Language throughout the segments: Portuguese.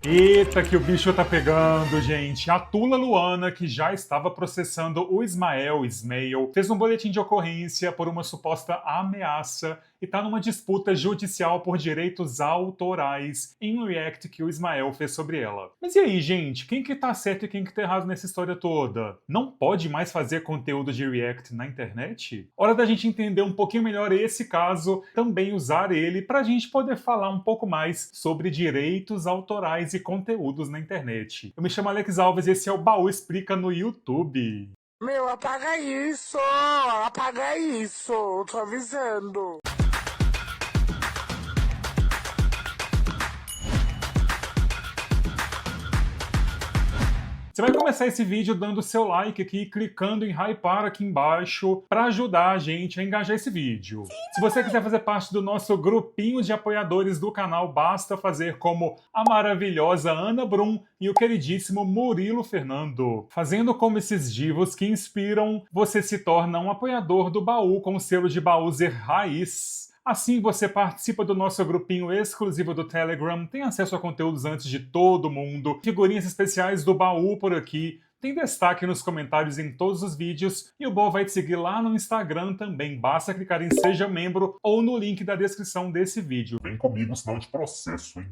Eita, que o bicho tá pegando, gente. A Tula Luana, que já estava processando o Ismael, fez um boletim de ocorrência por uma suposta ameaça e tá numa disputa judicial por direitos autorais em um react que o Ismael fez sobre ela. Mas e aí, gente? Quem que tá certo e quem que tá errado nessa história toda? Não pode mais fazer conteúdo de react na internet? Hora da gente entender um pouquinho melhor esse caso, também usar ele pra gente poder falar um pouco mais sobre direitos autorais e conteúdos na internet. Eu me chamo Alex Alves e esse é o Baú Explica no YouTube. Meu, apaga isso! Apaga isso! Tô avisando. Você vai começar esse vídeo dando seu like aqui, clicando em hypar aqui embaixo para ajudar a gente a engajar esse vídeo. Se você quiser fazer parte do nosso grupinho de apoiadores do canal, basta fazer como a maravilhosa Ana Brum e o queridíssimo Murilo Fernando. Fazendo como esses divos que inspiram, você se torna um apoiador do baú com o selo de Baúzer Raiz. Assim você participa do nosso grupinho exclusivo do Telegram, tem acesso a conteúdos antes de todo mundo, figurinhas especiais do baú por aqui, tem destaque nos comentários em todos os vídeos e o baú vai te seguir lá no Instagram também. Basta clicar em Seja Membro ou no link da descrição desse vídeo. Vem comigo, senão eu te processo, hein?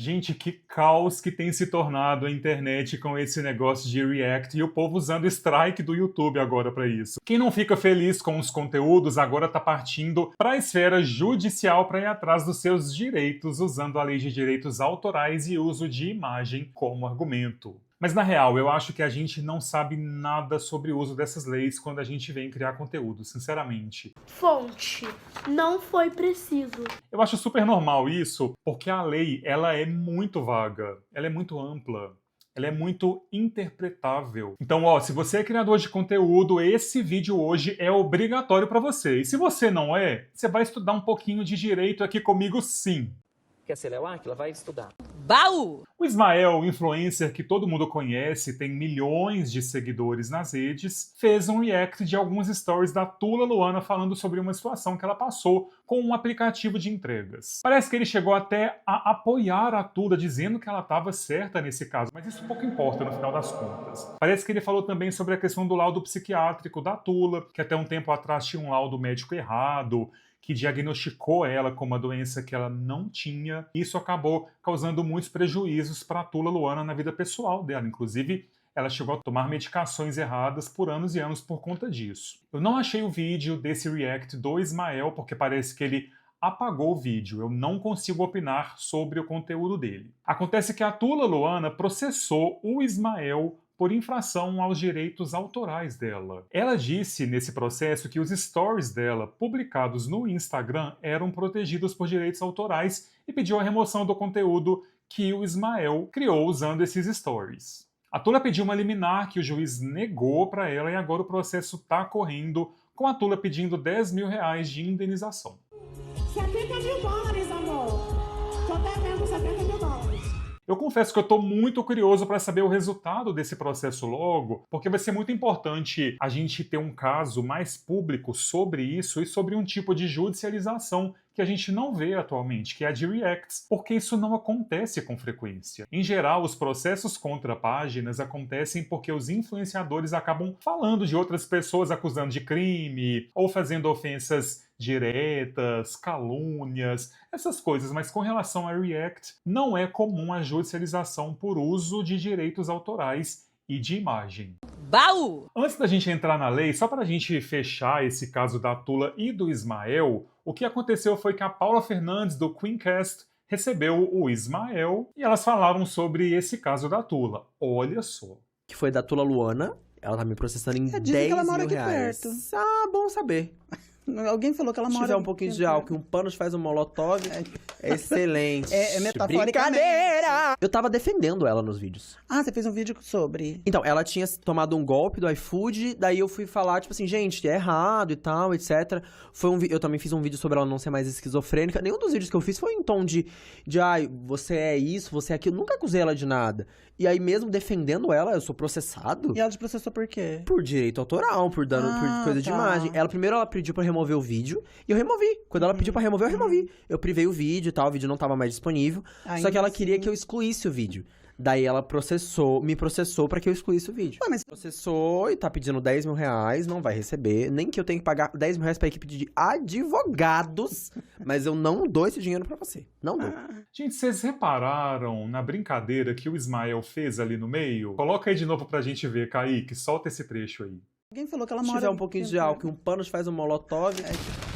Gente, que caos que tem se tornado a internet com esse negócio de react e o povo usando strike do YouTube agora para isso. Quem não fica feliz com os conteúdos agora tá partindo para a esfera judicial para ir atrás dos seus direitos, usando a lei de direitos autorais e uso de imagem como argumento. Mas na real, eu acho que a gente não sabe nada sobre o uso dessas leis quando a gente vem criar conteúdo, sinceramente. Fonte: não foi preciso. Eu acho super normal isso, porque a lei, ela é muito vaga, ela é muito ampla. Ela é muito interpretável. Então, ó, se você é criador de conteúdo, esse vídeo hoje é obrigatório para você. E se você não é, você vai estudar um pouquinho de direito aqui comigo sim. Quer ser Léo Áquila? Vai estudar. Baú! O Ismael, influencer que todo mundo conhece, tem milhões de seguidores nas redes, fez um react de alguns stories da Tula Luana falando sobre uma situação que ela passou com um aplicativo de entregas. Parece que ele chegou até a apoiar a Tula, dizendo que ela estava certa nesse caso, mas isso pouco importa no final das contas. Parece que ele falou também sobre a questão do laudo psiquiátrico da Tula, que até um tempo atrás tinha um laudo médico errado, que diagnosticou ela com uma doença que ela não tinha. Isso acabou causando muitos prejuízos para a Tula Luana na vida pessoal dela. Inclusive, ela chegou a tomar medicações erradas por anos e anos por conta disso. Eu não achei o vídeo desse react do Ismael, porque parece que ele apagou o vídeo. Eu não consigo opinar sobre o conteúdo dele. Acontece que a Tula Luana processou o Ismael por infração aos direitos autorais dela. Ela disse nesse processo que os stories dela, publicados no Instagram, eram protegidos por direitos autorais e pediu a remoção do conteúdo que o Ismael criou usando esses stories. A Tula pediu uma liminar que o juiz negou para ela e agora o processo está correndo, com a Tula pedindo R$10 mil de indenização. 70 mil dólares, amor. Tô devendo 70 mil dólares. Eu confesso que eu estou muito curioso para saber o resultado desse processo logo, porque vai ser muito importante a gente ter um caso mais público sobre isso e sobre um tipo de judicialização que a gente não vê atualmente, que é a de reacts, porque isso não acontece com frequência. Em geral, os processos contra páginas acontecem porque os influenciadores acabam falando de outras pessoas acusando de crime, ou fazendo ofensas diretas, calúnias, essas coisas, mas com relação a react, não é comum a judicialização por uso de direitos autorais e de imagem. Baú! Antes da gente entrar na lei, só para a gente fechar esse caso da Tula e do Ismael, o que aconteceu foi que a Paula Fernandes, do Queencast, recebeu o Ismael e elas falaram sobre esse caso da Tula. Olha só. Que foi da Tula Luana. Ela tá me processando em Dizem 10 que ela mora mil aqui reais. perto. Ah, bom saber. Alguém falou que ela Se mora... tiver um pouquinho de álcool e um pano faz um molotov, é excelente. É metaforicamente. Brincadeira! Eu tava defendendo ela nos vídeos. Ah, você fez um vídeo sobre... Então, ela tinha tomado um golpe do iFood, daí eu fui falar, tipo assim, gente, é errado e tal, etc. Eu também fiz um vídeo sobre ela não ser mais esquizofrênica. Nenhum dos vídeos que eu fiz foi em tom de ai, você é isso, você é aquilo. Nunca acusei ela de nada. E aí, mesmo defendendo ela, eu sou processado. E ela te processou por quê? Por direito autoral, por dano, por coisa de imagem. Primeiro ela pediu pra remover remover o vídeo, e eu removi. Quando ela pediu pra remover, eu removi. Eu privei o vídeo e tal, o vídeo não tava mais disponível. Só Ainda que ela queria assim. que eu excluísse o vídeo. Daí ela me processou pra que eu excluísse o vídeo. Ué, mas Processou e tá pedindo 10 mil reais, não vai receber. Nem que eu tenha que pagar 10 mil reais pra equipe de advogados, mas eu não dou esse dinheiro pra você. Não dou. Gente, vocês repararam na brincadeira que o Ismael fez ali no meio? Coloca aí de novo pra gente ver, Kaique. Solta esse trecho aí. alguém falou que ela Se mora... tiver um pouquinho de álcool e um pano faz um molotov,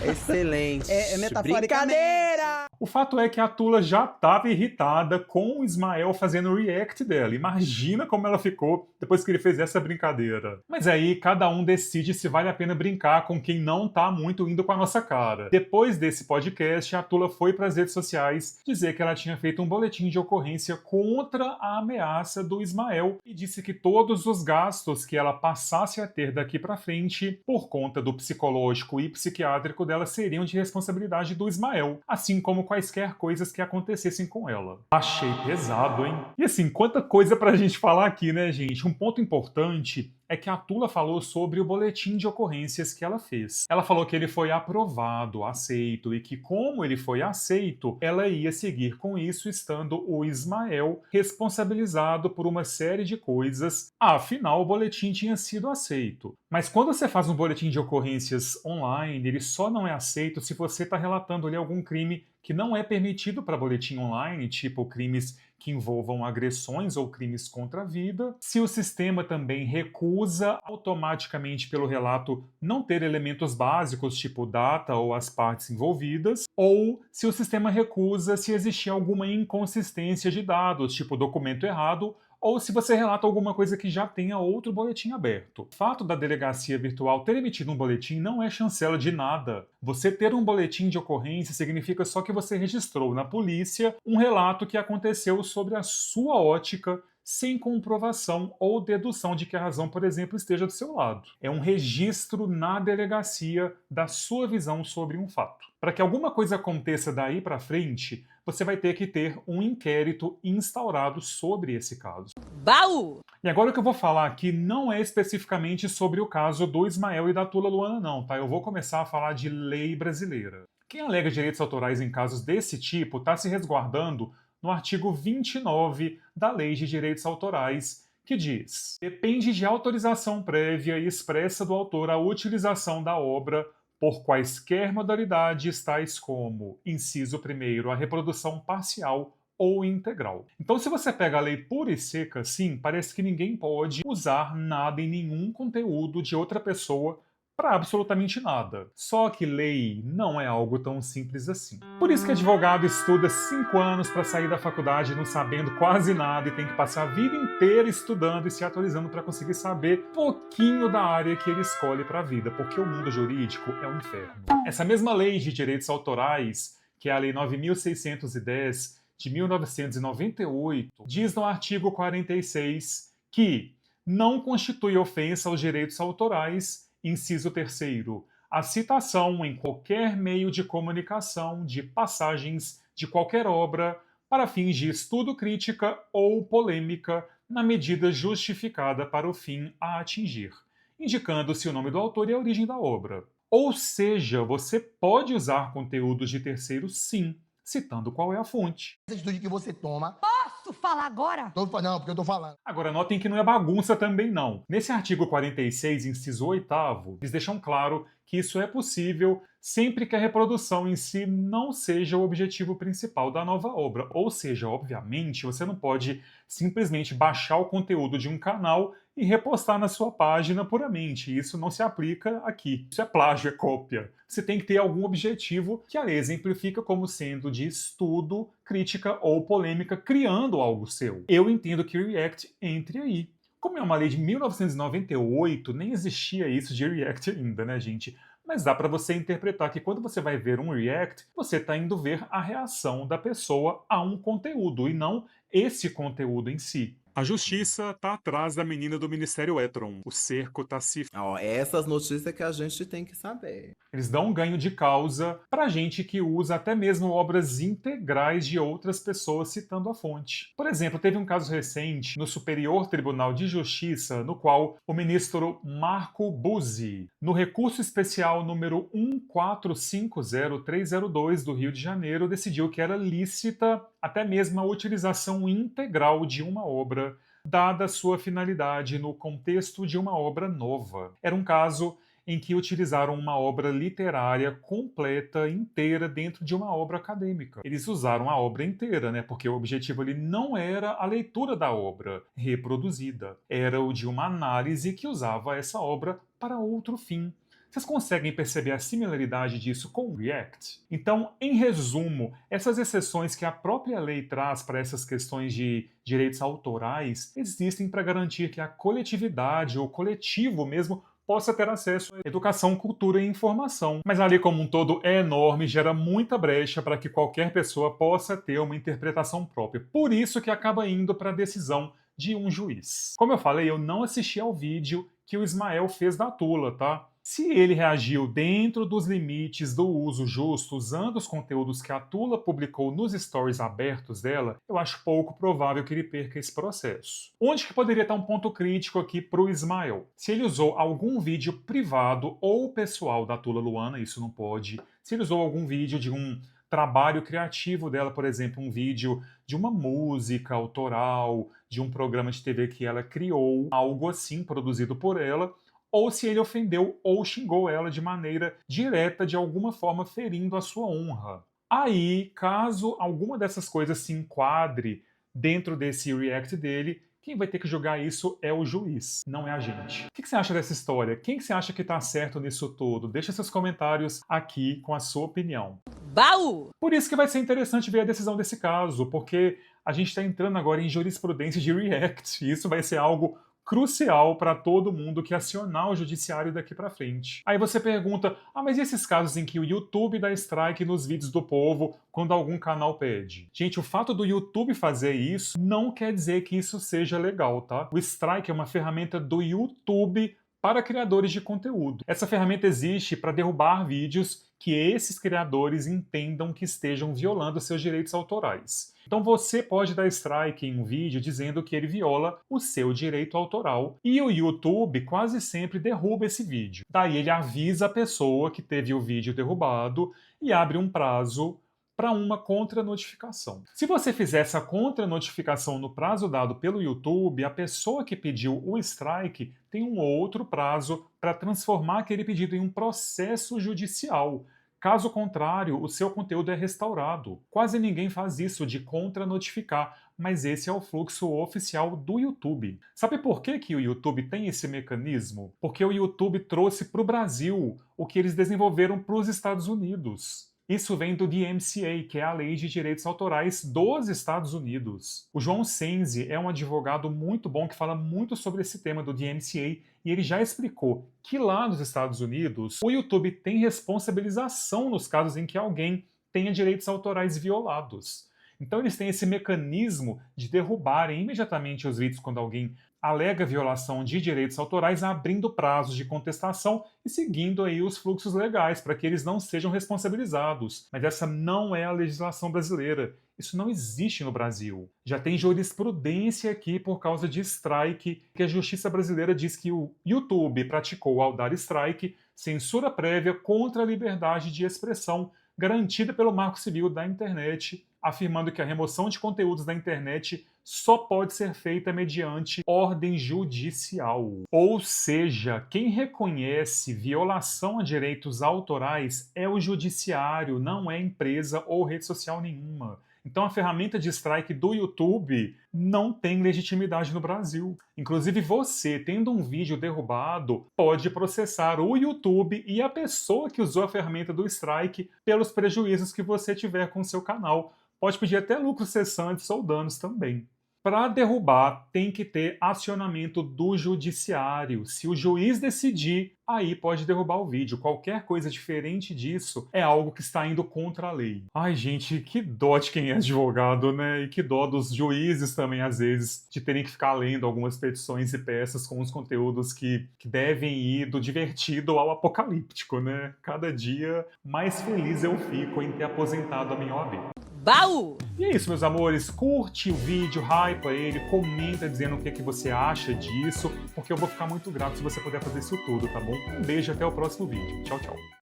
é excelente. É metaforicamente. Brincadeira! O fato é que a Tula já estava irritada com o Ismael fazendo o react dela. Imagina como ela ficou depois que ele fez essa brincadeira. Mas aí cada um decide se vale a pena brincar com quem não tá muito indo com a nossa cara. Depois desse podcast, a Tula foi para as redes sociais dizer que ela tinha feito um boletim de ocorrência contra a ameaça do Ismael e disse que todos os gastos que ela passasse a ter daqui para frente, por conta do psicológico e psiquiátrico dela, seriam de responsabilidade do Ismael, assim como quaisquer coisas que acontecessem com ela. Achei pesado, hein? E assim, quanta coisa pra gente falar aqui, né, gente? Um ponto importante é que a Tula falou sobre o boletim de ocorrências que ela fez. Ela falou que ele foi aprovado, aceito, e que como ele foi aceito, ela ia seguir com isso, estando o Ismael responsabilizado por uma série de coisas. Afinal, o boletim tinha sido aceito. Mas quando você faz um boletim de ocorrências online, ele só não é aceito se você está relatando ali algum crime que não é permitido para boletim online, tipo crimes que envolvam agressões ou crimes contra a vida. Se o sistema também recusa automaticamente pelo relato não ter elementos básicos, tipo data ou as partes envolvidas, ou se o sistema recusa se existir alguma inconsistência de dados, tipo documento errado, ou se você relata alguma coisa que já tenha outro boletim aberto. O fato da delegacia virtual ter emitido um boletim não é chancela de nada. Você ter um boletim de ocorrência significa só que você registrou na polícia um relato que aconteceu sobre a sua ótica, sem comprovação ou dedução de que a razão, por exemplo, esteja do seu lado. É um registro na delegacia da sua visão sobre um fato. Para que alguma coisa aconteça daí para frente, você vai ter que ter um inquérito instaurado sobre esse caso. Baú! E agora o que eu vou falar aqui não é especificamente sobre o caso do Ismael e da Tula Luana, não, tá? Eu vou começar a falar de lei brasileira. Quem alega direitos autorais em casos desse tipo está se resguardando no artigo 29 da Lei de Direitos Autorais, que diz: depende de autorização prévia e expressa do autor a utilização da obra por quaisquer modalidades, tais como, inciso 1º, a reprodução parcial ou integral. Então, se você pega a lei pura e seca, sim, parece que ninguém pode usar nada em nenhum conteúdo de outra pessoa para absolutamente nada. Só que lei não é algo tão simples assim. Por isso que advogado estuda 5 anos para sair da faculdade não sabendo quase nada e tem que passar a vida inteira estudando e se atualizando para conseguir saber pouquinho da área que ele escolhe para a vida, porque o mundo jurídico é um inferno. Essa mesma lei de direitos autorais, que é a Lei 9.610 de 1998, diz no artigo 46 que não constitui ofensa aos direitos autorais, inciso 3º, a citação em qualquer meio de comunicação de passagens de qualquer obra para fins de estudo, crítica ou polêmica na medida justificada para o fim a atingir, indicando-se o nome do autor e a origem da obra. Ou seja, você pode usar conteúdos de terceiros, sim, citando qual é a fonte. Essa atitude que você toma... Posso falar agora? Não, porque eu tô falando. Agora, notem que não é bagunça também, não. Nesse artigo 46, inciso 8º, eles deixam claro que isso é possível sempre que a reprodução em si não seja o objetivo principal da nova obra. Ou seja, obviamente, você não pode simplesmente baixar o conteúdo de um canal e repostar na sua página puramente. Isso não se aplica aqui. Isso é plágio, é cópia. Você tem que ter algum objetivo que a lei exemplifica como sendo de estudo, crítica ou polêmica, criando algo seu. Eu entendo que o React entre aí. Como é uma lei de 1998, nem existia isso de React ainda, né, gente? Mas dá para você interpretar que quando você vai ver um React, você está indo ver a reação da pessoa a um conteúdo e não esse conteúdo em si. A justiça tá atrás da menina do Ministério Etron. O cerco tá se... Ó, essas notícias que a gente tem que saber. Eles dão um ganho de causa pra gente que usa até mesmo obras integrais de outras pessoas citando a fonte. Por exemplo, teve um caso recente no Superior Tribunal de Justiça, no qual o ministro Marco Buzzi, no recurso especial número 1450302 do Rio de Janeiro, decidiu que era lícita até mesmo a utilização integral de uma obra, dada sua finalidade no contexto de uma obra nova. Era um caso em que utilizaram uma obra literária completa, inteira, dentro de uma obra acadêmica. Eles usaram a obra inteira, né? Porque o objetivo ali não era a leitura da obra reproduzida, era o de uma análise que usava essa obra para outro fim. Vocês conseguem perceber a similaridade disso com o React? Então, em resumo, essas exceções que a própria lei traz para essas questões de direitos autorais existem para garantir que a coletividade, ou coletivo mesmo, possa ter acesso à educação, cultura e informação. Mas a lei como um todo é enorme e gera muita brecha para que qualquer pessoa possa ter uma interpretação própria. Por isso que acaba indo para a decisão de um juiz. Como eu falei, eu não assisti ao vídeo que o Ismael fez da Tula, tá? Se ele reagiu dentro dos limites do uso justo, usando os conteúdos que a Tula publicou nos stories abertos dela, eu acho pouco provável que ele perca esse processo. Onde que poderia estar um ponto crítico aqui para o Ismael? Se ele usou algum vídeo privado ou pessoal da Tula Luana, isso não pode. Se ele usou algum vídeo de um trabalho criativo dela, por exemplo, um vídeo de uma música autoral, de um programa de TV que ela criou, algo assim produzido por ela, ou se ele ofendeu ou xingou ela de maneira direta, de alguma forma ferindo a sua honra. Aí, caso alguma dessas coisas se enquadre dentro desse react dele, quem vai ter que julgar isso é o juiz, não é a gente. O que você acha dessa história? Quem que você acha que tá certo nisso tudo? Deixa seus comentários aqui com a sua opinião. Baú! Por isso que vai ser interessante ver a decisão desse caso, porque a gente está entrando agora em jurisprudência de react, e isso vai ser algo crucial para todo mundo que acionar o judiciário daqui para frente. Aí você pergunta, mas e esses casos em que o YouTube dá strike nos vídeos do povo quando algum canal pede? Gente, o fato do YouTube fazer isso não quer dizer que isso seja legal, tá? O strike é uma ferramenta do YouTube para criadores de conteúdo. Essa ferramenta existe para derrubar vídeos que esses criadores entendam que estejam violando seus direitos autorais. Então você pode dar strike em um vídeo dizendo que ele viola o seu direito autoral e o YouTube quase sempre derruba esse vídeo. Daí ele avisa a pessoa que teve o vídeo derrubado e abre um prazo para uma contra-notificação. Se você fizer essa contra-notificação no prazo dado pelo YouTube, a pessoa que pediu o strike tem um outro prazo para transformar aquele pedido em um processo judicial. Caso contrário, o seu conteúdo é restaurado. Quase ninguém faz isso de contra-notificar, mas esse é o fluxo oficial do YouTube. Sabe por que o YouTube tem esse mecanismo? Porque o YouTube trouxe para o Brasil o que eles desenvolveram para os Estados Unidos. Isso vem do DMCA, que é a Lei de Direitos Autorais dos Estados Unidos. O João Senzi é um advogado muito bom que fala muito sobre esse tema do DMCA e ele já explicou que lá nos Estados Unidos o YouTube tem responsabilização nos casos em que alguém tenha direitos autorais violados. Então eles têm esse mecanismo de derrubarem imediatamente os vídeos quando alguém alega violação de direitos autorais, abrindo prazos de contestação e seguindo aí os fluxos legais para que eles não sejam responsabilizados. Mas essa não é a legislação brasileira. Isso não existe no Brasil. Já tem jurisprudência aqui por causa de strike, que a justiça brasileira diz que o YouTube praticou ao dar strike censura prévia contra a liberdade de expressão garantida pelo Marco Civil da Internet, afirmando que a remoção de conteúdos da internet só pode ser feita mediante ordem judicial. Ou seja, quem reconhece violação a direitos autorais é o judiciário, não é empresa ou rede social nenhuma. Então a ferramenta de strike do YouTube não tem legitimidade no Brasil. Inclusive você, tendo um vídeo derrubado, pode processar o YouTube e a pessoa que usou a ferramenta do strike pelos prejuízos que você tiver com o seu canal. Pode pedir até lucros cessantes ou danos também. Para derrubar, tem que ter acionamento do judiciário. Se o juiz decidir, aí pode derrubar o vídeo. Qualquer coisa diferente disso é algo que está indo contra a lei. Ai, gente, que dó de quem é advogado, né? E que dó dos juízes também, às vezes, de terem que ficar lendo algumas petições e peças com os conteúdos que devem ir do divertido ao apocalíptico, né? Cada dia mais feliz eu fico em ter aposentado a minha OAB. Baú! E é isso, meus amores. Curte o vídeo, hypa ele, comenta dizendo o que você acha disso, porque eu vou ficar muito grato se você puder fazer isso tudo, tá bom? Um beijo, até o próximo vídeo. Tchau, tchau.